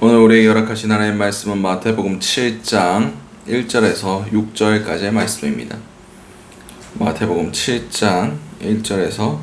오늘 우리에게 허락하신 하나님의 말씀은 마태복음 7장 1절에서 6절까지의 말씀입니다. 마태복음 7장 1절에서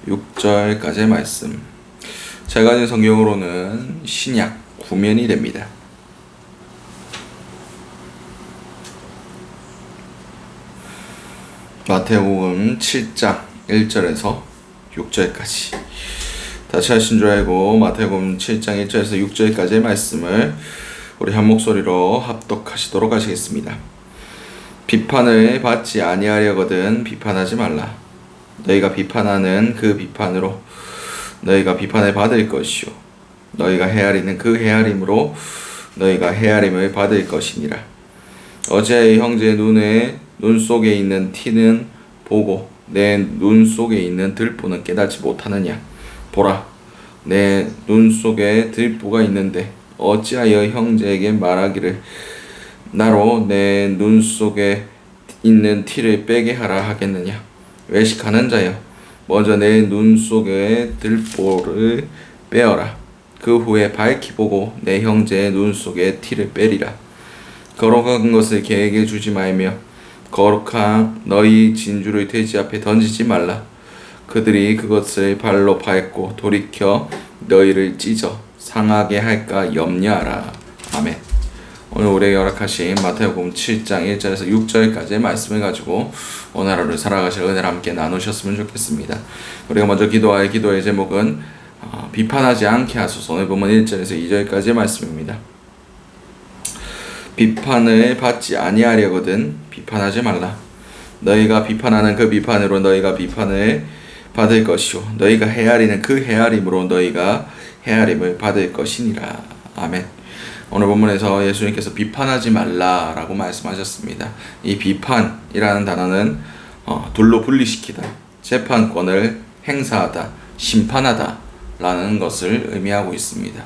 6절까지의 말씀. 제가 가진 성경으로는 신약 구면이 됩니다. 마태복음 7장 1절에서 6절까지. 다시 하신 줄 알고 마태복음 7장 1절에서 6절까지의 말씀을 우리 한 목소리로 합독하시도록 하시겠습니다. 비판을 받지 아니하려거든 비판하지 말라. 너희가 비판하는 그 비판으로 너희가 비판을 받을 것이요 너희가 헤아리는 그 헤아림으로 너희가 헤아림을 받을 것이니라. 어제 형제의 눈 속에 있는 티는 보고 내 눈 속에 있는 들보는 깨닫지 못하느냐. 보라, 내 눈 속에 들보가 있는데 어찌하여 형제에게 말하기를 나로 내 눈 속에 있는 티를 빼게 하라 하겠느냐. 외식하는 자여, 먼저 내 눈 속에 들보를 빼어라. 그 후에 밝히 보고 내 형제의 눈 속에 티를 빼리라. 거룩한 것을 개에게 주지 말며 거룩한 너희 진주를 돼지 앞에 던지지 말라. 그들이 그것을 발로 밟고 돌이켜 너희를 찢어 상하게 할까 염려하라. 아멘. 오늘 우리에게 허락하신 마태복음 7장 1절에서 6절까지의 말씀을 가지고 오늘 하루를 살아가실 은혜를 함께 나누셨으면 좋겠습니다. 우리가 먼저 기도할 기도의 제목은 비판하지 않게 하소서. 오늘 보면 1절에서 2절까지의 말씀입니다. 비판을 받지 아니하려거든 비판하지 말라. 너희가 비판하는 그 비판으로 너희가 비판을 받을 것이요 너희가 헤아리는 그 헤아림으로 너희가 헤아림을 받을 것이니라. 아멘. 오늘 본문에서 예수님께서 비판하지 말라라고 말씀하셨습니다. 이 비판이라는 단어는 둘로 분리시키다, 재판권을 행사하다, 심판하다 라는 것을 의미하고 있습니다.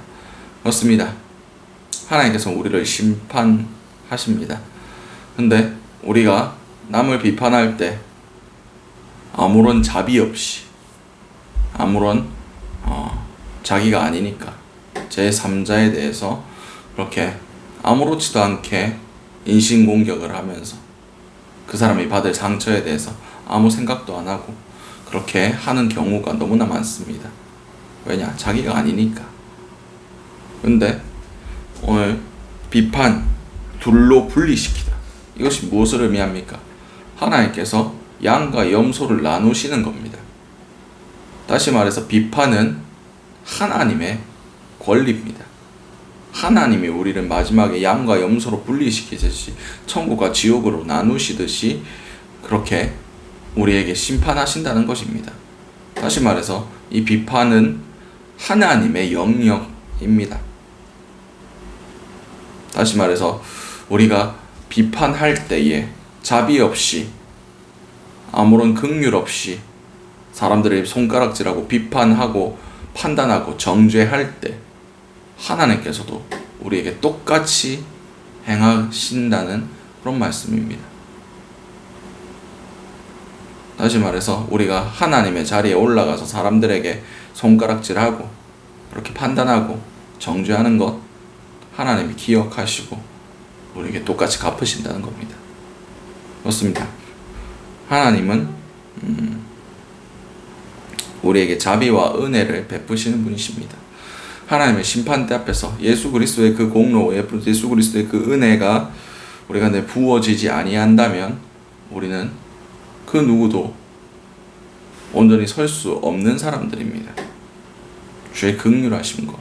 그렇습니다. 하나님께서 우리를 심판하십니다. 근데 우리가 남을 비판할 때 아무런 자비 없이 아무런 자기가 아니니까 제3자에 대해서 그렇게 아무렇지도 않게 인신공격을 하면서 그 사람이 받을 상처에 대해서 아무 생각도 안 하고 그렇게 하는 경우가 너무나 많습니다. 왜냐? 자기가 아니니까. 근데 오늘 비판, 둘로 분리시키다. 이것이 무엇을 의미합니까? 하나님께서 양과 염소를 나누시는 겁니다. 다시 말해서 비판은 하나님의 권리입니다. 하나님이 우리를 마지막에 양과 염소로 분리시키듯이 천국과 지옥으로 나누시듯이 그렇게 우리에게 심판하신다는 것입니다. 다시 말해서 이 비판은 하나님의 영역입니다. 다시 말해서 우리가 비판할 때에 자비 없이 아무런 긍휼 없이 사람들의 손가락질하고 비판하고 판단하고 정죄할 때 하나님께서도 우리에게 똑같이 행하신다는 그런 말씀입니다. 다시 말해서 우리가 하나님의 자리에 올라가서 사람들에게 손가락질하고 그렇게 판단하고 정죄하는 것 하나님이 기억하시고 우리에게 똑같이 갚으신다는 겁니다. 그렇습니다. 하나님은 우리에게 자비와 은혜를 베푸시는 분이십니다. 하나님의 심판대 앞에서 예수 그리스도의 그 공로, 예수 그리스도의 그 은혜가 우리가 부어지지 아니한다면 우리는 그 누구도 온전히 설 수 없는 사람들입니다. 주의 긍휼하심과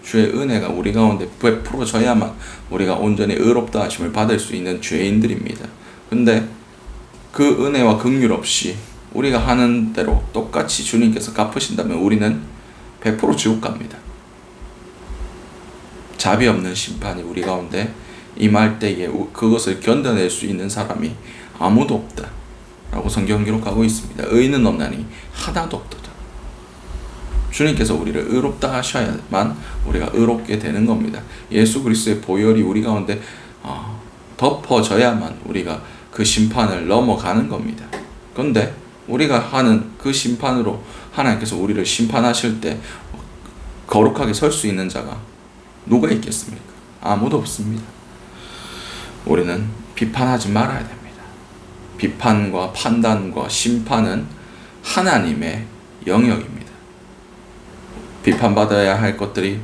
주의 은혜가 우리 가운데 베풀어져야만 우리가 온전히 의롭다 하심을 받을 수 있는 죄인들입니다. 근데 그 은혜와 긍휼 없이 우리가 하는 대로 똑같이 주님께서 갚으신다면 우리는 100% 지옥 갑니다. 자비 없는 심판이 우리 가운데 임할 때에 그것을 견뎌낼 수 있는 사람이 아무도 없다 라고 성경 기록하고 있습니다. 의인은 없나니 하나도 없도다. 주님께서 우리를 의롭다 하셔야만 우리가 의롭게 되는 겁니다. 예수 그리스도의 보혈이 우리 가운데 덮어져야만 우리가 그 심판을 넘어가는 겁니다. 그런데 우리가 하는 그 심판으로 하나님께서 우리를 심판하실 때 거룩하게 설 수 있는 자가 누가 있겠습니까? 아무도 없습니다. 우리는 비판하지 말아야 됩니다. 비판과 판단과 심판은 하나님의 영역입니다. 비판받아야 할 것들이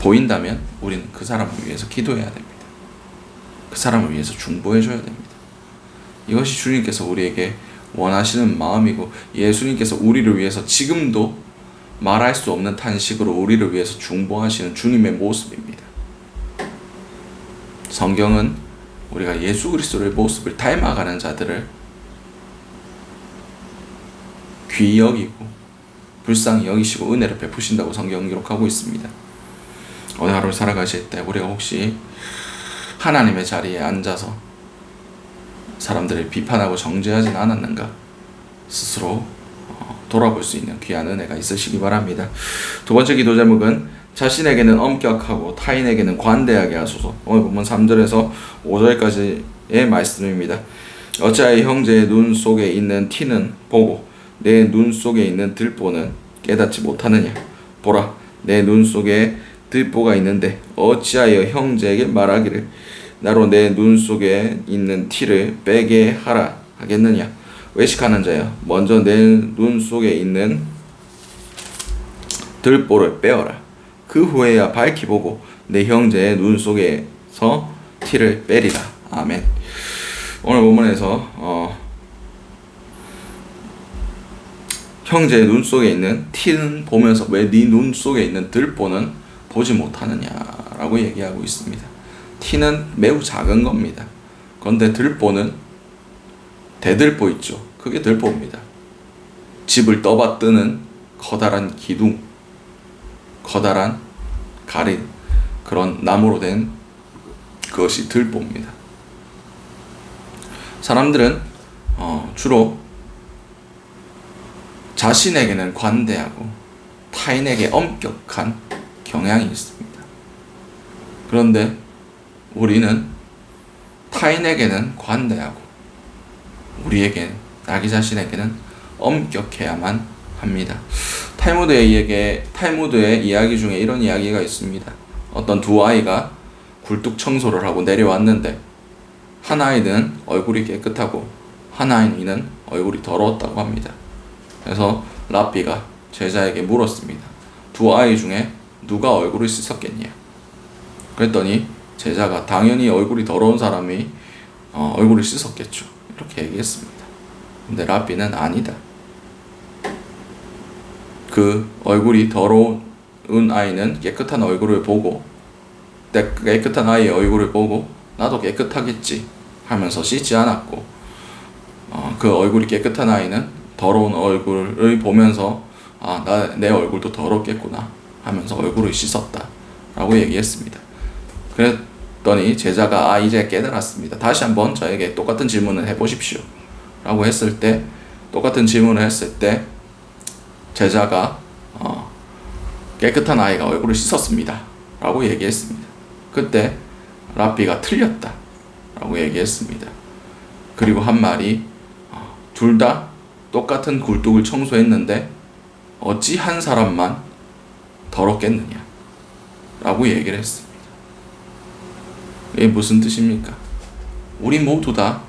보인다면 우리는 그 사람을 위해서 기도해야 됩니다. 그 사람을 위해서 중보해줘야 됩니다. 이것이 주님께서 우리에게 원하시는 마음이고, 예수님께서 우리를 위해서 지금도 말할 수 없는 탄식으로 우리를 위해서 중보하시는 주님의 모습입니다. 성경은 우리가 예수 그리스도의 모습을 닮아가는 자들을 귀히 여기고 불쌍히 여기시고 은혜를 베푸신다고 성경은 기록하고 있습니다. 오늘 하루를 살아가실 때 우리가 혹시 하나님의 자리에 앉아서 사람들을 비판하고 정죄하진 않았는가, 스스로 돌아볼 수 있는 귀한 은혜가 있으시기 바랍니다. 두 번째 기도 제목은 자신에게는 엄격하고 타인에게는 관대하게 하소서. 오늘 본문 3절에서 5절까지의 말씀입니다. 어찌하여 형제의 눈 속에 있는 티는 보고 내 눈 속에 있는 들보는 깨닫지 못하느냐. 보라, 내 눈 속에 들보가 있는데 어찌하여 형제에게 말하기를 나로 내 눈 속에 있는 티를 빼게 하라 하겠느냐. 외식하는 자여, 먼저 내 눈 속에 있는 들보를 빼어라. 그 후에야 밝히 보고 내 형제의 눈 속에서 티를 빼리라. 아멘. 오늘 본문에서 형제의 눈 속에 있는 티는 보면서 왜 네 눈 속에 있는 들보는 보지 못하느냐라고 얘기하고 있습니다. 티는 매우 작은 겁니다. 그런데 들보는 대들보 있죠. 그게 들보입니다. 집을 떠받드는 커다란 기둥, 커다란 가린 그런 나무로 된 그것이 들보입니다. 사람들은 주로 자신에게는 관대하고 타인에게 엄격한 경향이 있습니다. 그런데 우리는 타인에게는 관대하고 자기 자신에게는 엄격해야만 합니다. 탈무드의 이야기 중에 이런 이야기가 있습니다. 어떤 두 아이가 굴뚝 청소를 하고 내려왔는데 한 아이는 얼굴이 깨끗하고 한 아이는 얼굴이 더러웠다고 합니다. 그래서 랍비가 제자에게 물었습니다. 두 아이 중에 누가 얼굴을 씻었겠냐? 그랬더니 제자가 당연히 얼굴이 더러운 사람이 얼굴을 씻었겠죠. 이렇게 얘기했습니다. 근데 랍비는 아니다. 그 얼굴이 더러운 아이는 깨끗한 얼굴을 보고, 깨끗한 아이의 얼굴을 보고 나도 깨끗하겠지 하면서 씻지 않았고, 그 얼굴이 깨끗한 아이는 더러운 얼굴을 보면서 내 얼굴도 더럽겠구나 하면서 얼굴을 씻었다 라고 얘기했습니다. 그랬더니 제자가 이제 깨달았습니다. 다시 한번 저에게 똑같은 질문을 해보십시오 라고 했을 때, 똑같은 질문을 했을 때 제자가 깨끗한 아이가 얼굴을 씻었습니다 라고 얘기했습니다. 그때 랍비가 틀렸다 라고 얘기했습니다. 그리고 한 말이 둘 다 똑같은 굴뚝을 청소했는데 어찌 한 사람만 더럽겠느냐 라고 얘기를 했습니다. 이게 무슨 뜻입니까? 우리 모두 다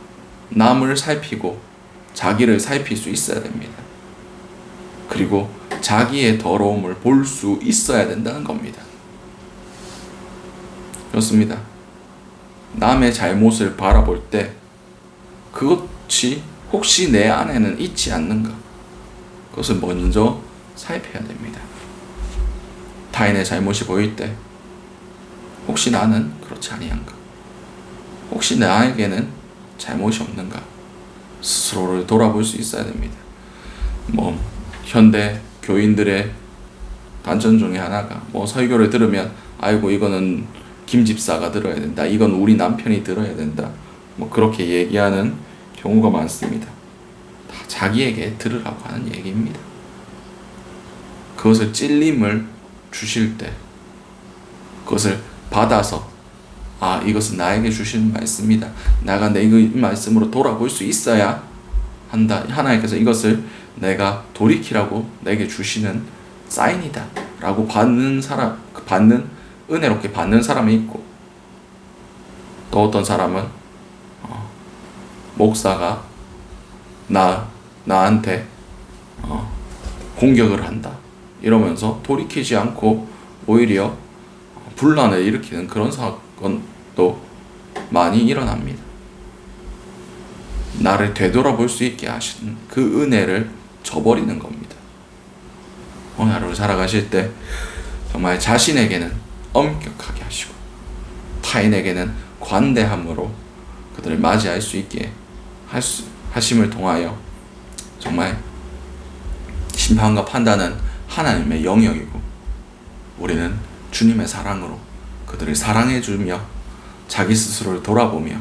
남을 살피고 자기를 살필 수 있어야 됩니다. 그리고 자기의 더러움을 볼 수 있어야 된다는 겁니다. 그렇습니다. 남의 잘못을 바라볼 때 그것이 혹시 내 안에는 있지 않는가, 그것을 먼저 살펴야 됩니다. 타인의 잘못이 보일 때 혹시 나는 그렇지 아니한가, 혹시 나에게는 잘못이 없는가, 스스로를 돌아볼 수 있어야 됩니다. 현대 교인들의 단점 중에 하나가 설교를 들으면 아이고 이거는 김 집사가 들어야 된다, 이건 우리 남편이 들어야 된다, 그렇게 얘기하는 경우가 많습니다. 다 자기에게 들으라고 하는 얘기입니다. 그것을 찔림을 주실 때 그것을 받아서 이것은 나에게 주시는 말씀이다, 내가 이 말씀으로 돌아볼 수 있어야 한다, 하나님께서 이것을 내가 돌이키라고 내게 주시는 사인이다 라고 받는 사람, 받는, 은혜롭게 받는 사람이 있고, 또 어떤 사람은 목사가 나한테 공격을 한다 이러면서 돌이키지 않고 오히려 분란을 일으키는 그런 사건도 많이 일어납니다. 나를 되돌아볼 수 있게 하시는 그 은혜를 저버리는 겁니다. 오늘 하루 살아가실 때 정말 자신에게는 엄격하게 하시고 타인에게는 관대함으로 그들을 맞이할 수 있게 하심을 통하여 정말 심판과 판단은 하나님의 영역이고 우리는 주님의 사랑으로 그들을 사랑해 주며 자기 스스로를 돌아보며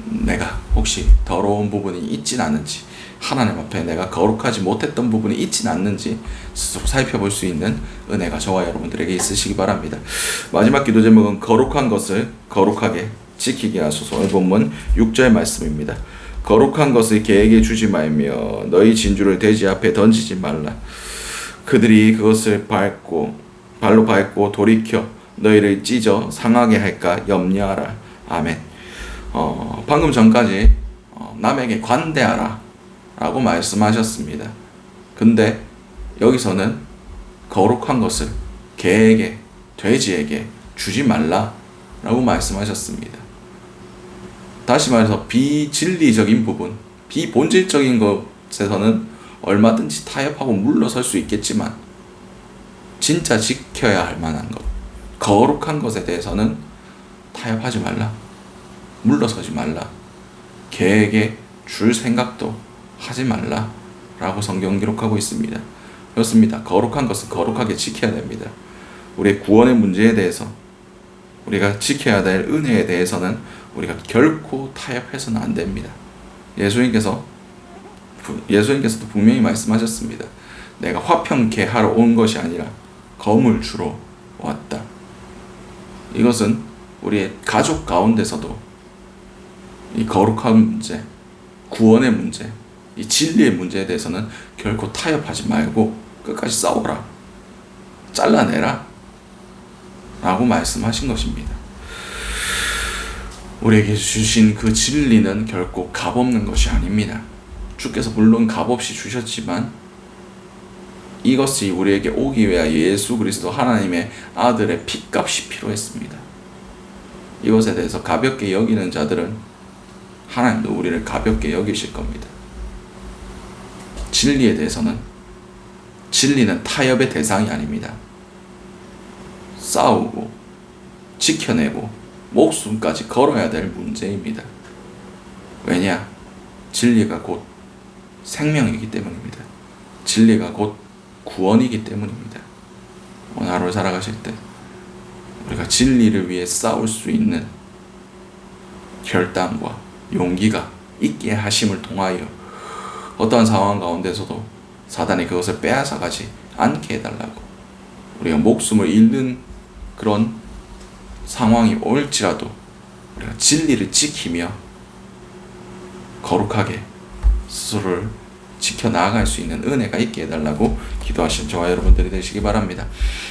내가 혹시 더러운 부분이 있진 않은지, 하나님 앞에 내가 거룩하지 못했던 부분이 있진 않는지 스스로 살펴볼 수 있는 은혜가 저와 여러분들에게 있으시기 바랍니다. 마지막 기도 제목은 거룩한 것을 거룩하게 지키게 하소서. 오늘 본문 6절 말씀입니다. 거룩한 것을 개에게 주지 말며 너희 진주를 돼지 앞에 던지지 말라. 그들이 그것을 발로 밟고 돌이켜 너희를 찢어 상하게 할까 염려하라. 아멘. 방금 전까지 남에게 관대하라 라고 말씀하셨습니다. 근데 여기서는 거룩한 것을 개에게, 돼지에게 주지 말라 라고 말씀하셨습니다. 다시 말해서 비진리적인 부분, 비본질적인 것에서는 얼마든지 타협하고 물러설 수 있겠지만 진짜 지켜야 할 만한 것, 거룩한 것에 대해서는 타협하지 말라, 물러서지 말라, 개에게 줄 생각도 하지 말라 라고 성경 기록하고 있습니다. 그렇습니다. 거룩한 것은 거룩하게 지켜야 됩니다. 우리의 구원의 문제에 대해서, 우리가 지켜야 될 은혜에 대해서는 우리가 결코 타협해서는 안 됩니다. 예수님께서도 분명히 말씀하셨습니다. 내가 화평케 하러 온 것이 아니라 검을 주러 왔다. 이것은 우리의 가족 가운데서도 이 거룩한 문제, 구원의 문제, 이 진리의 문제에 대해서는 결코 타협하지 말고 끝까지 싸우라, 잘라내라 라고 말씀하신 것입니다. 우리에게 주신 그 진리는 결코 값없는 것이 아닙니다. 주께서 물론 값없이 주셨지만 이것이 우리에게 오기 위하여 예수 그리스도 하나님의 아들의 핏값이 필요했습니다. 이것에 대해서 가볍게 여기는 자들은 하나님도 우리를 가볍게 여기실 겁니다. 진리에 대해서는, 진리는 타협의 대상이 아닙니다. 싸우고 지켜내고 목숨까지 걸어야 될 문제입니다. 왜냐? 진리가 곧 생명이기 때문입니다. 진리가 곧 구원이기 때문입니다. 오늘 하루 살아가실 때 우리가 진리를 위해 싸울 수 있는 결단과 용기가 있게 하심을 통하여 어떠한 상황 가운데서도 사단이 그것을 빼앗아가지 않게 해달라고, 우리가 목숨을 잃는 그런 상황이 올지라도 우리가 진리를 지키며 거룩하게 스스로를 지켜나갈 수 있는 은혜가 있게 해달라고 기도하신 저와 여러분들이 되시기 바랍니다.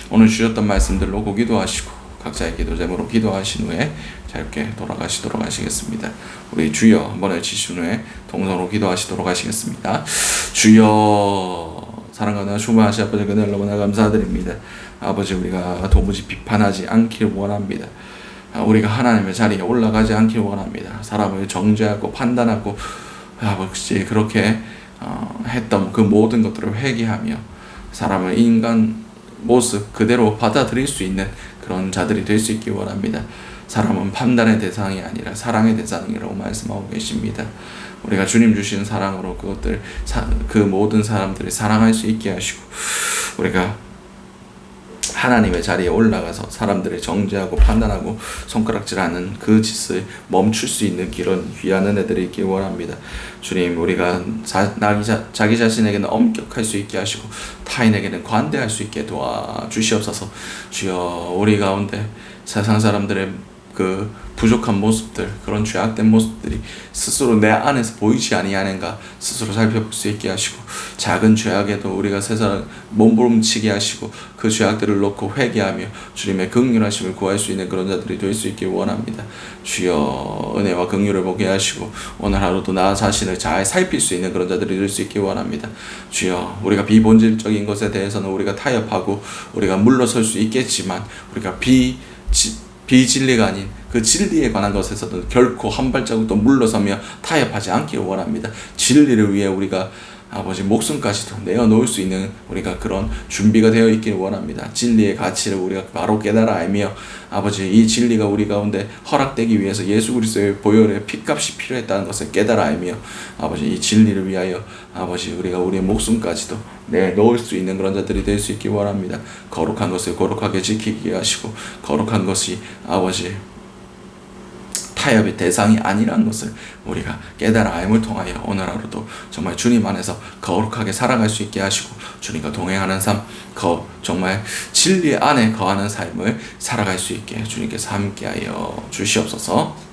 오늘 주셨던 말씀들로 고 기도하시고 각자의 기도 제목으로 기도하신 후에 짧게 돌아가시도록 하시겠습니다. 우리 주여 한번 외치신 후에 동성으로 기도하시도록 하시겠습니다. 주여, 사랑하는 충만하신 아버지, 그날 너무나 감사드립니다. 아버지, 우리가 도무지 비판하지 않기를 원합니다. 우리가 하나님의 자리에 올라가지 않기를 원합니다. 사람을 정죄하고 판단하고 아버지 그렇게 했던 그 모든 것들을 회개하며 사람을 인간 모습 그대로 받아들일 수 있는 그런 자들이 될 수 있기 원합니다. 사람은 판단의 대상이 아니라 사랑의 대상이라고 말씀하고 계십니다. 우리가 주님 주신 사랑으로 그 모든 사람들을 사랑할 수 있게 하시고 우리가 하나님의 자리에 올라가서 사람들을 정죄하고 판단하고 손가락질하는 그 짓을 멈출 수 있는 그런 귀한 은혜들이 있길 원합니다. 주님, 우리가 자기 자신에게는 엄격할 수 있게 하시고 타인에게는 관대할 수 있게 도와주시옵소서. 주여, 우리 가운데 세상 사람들의 그 부족한 모습들, 그런 죄악된 모습들이 스스로 내 안에서 보이지 아니하는가 스스로 살펴볼 수 있게 하시고, 작은 죄악에도 우리가 세상 몸부림치게 하시고 그 죄악들을 놓고 회개하며 주님의 긍휼하심을 구할 수 있는 그런 자들이 될 수 있길 원합니다. 주여 은혜와 긍휼을 보게 하시고 오늘 하루도 나 자신을 잘 살필 수 있는 그런 자들이 될 수 있길 원합니다. 주여, 우리가 비본질적인 것에 대해서는 우리가 타협하고 우리가 물러설 수 있겠지만, 우리가 비진리가 아닌 그 진리에 관한 것에서도 결코 한 발자국도 물러서며 타협하지 않기를 원합니다. 진리를 위해 우리가 아버지 목숨까지도 내어놓을 수 있는 우리가 그런 준비가 되어 있기를 원합니다. 진리의 가치를 우리가 바로 깨달아 알며 아버지 이 진리가 우리 가운데 허락되기 위해서 예수 그리스도의 보혈의 피값이 필요했다는 것을 깨달아 알며 아버지 이 진리를 위하여 아버지 우리가 우리의 목숨까지도 내놓을 수 있는 그런 자들이 될 수 있기 원합니다. 거룩한 것을 거룩하게 지키게 하시고, 거룩한 것이 아버지 타협의 대상이 아니라는 것을 우리가 깨달아 알을 통하여 오늘 하루도 정말 주님 안에서 거룩하게 살아갈 수 있게 하시고, 주님과 동행하는 삶, 정말 진리 안에 거하는 삶을 살아갈 수 있게 주님께서 함께하여 주시옵소서.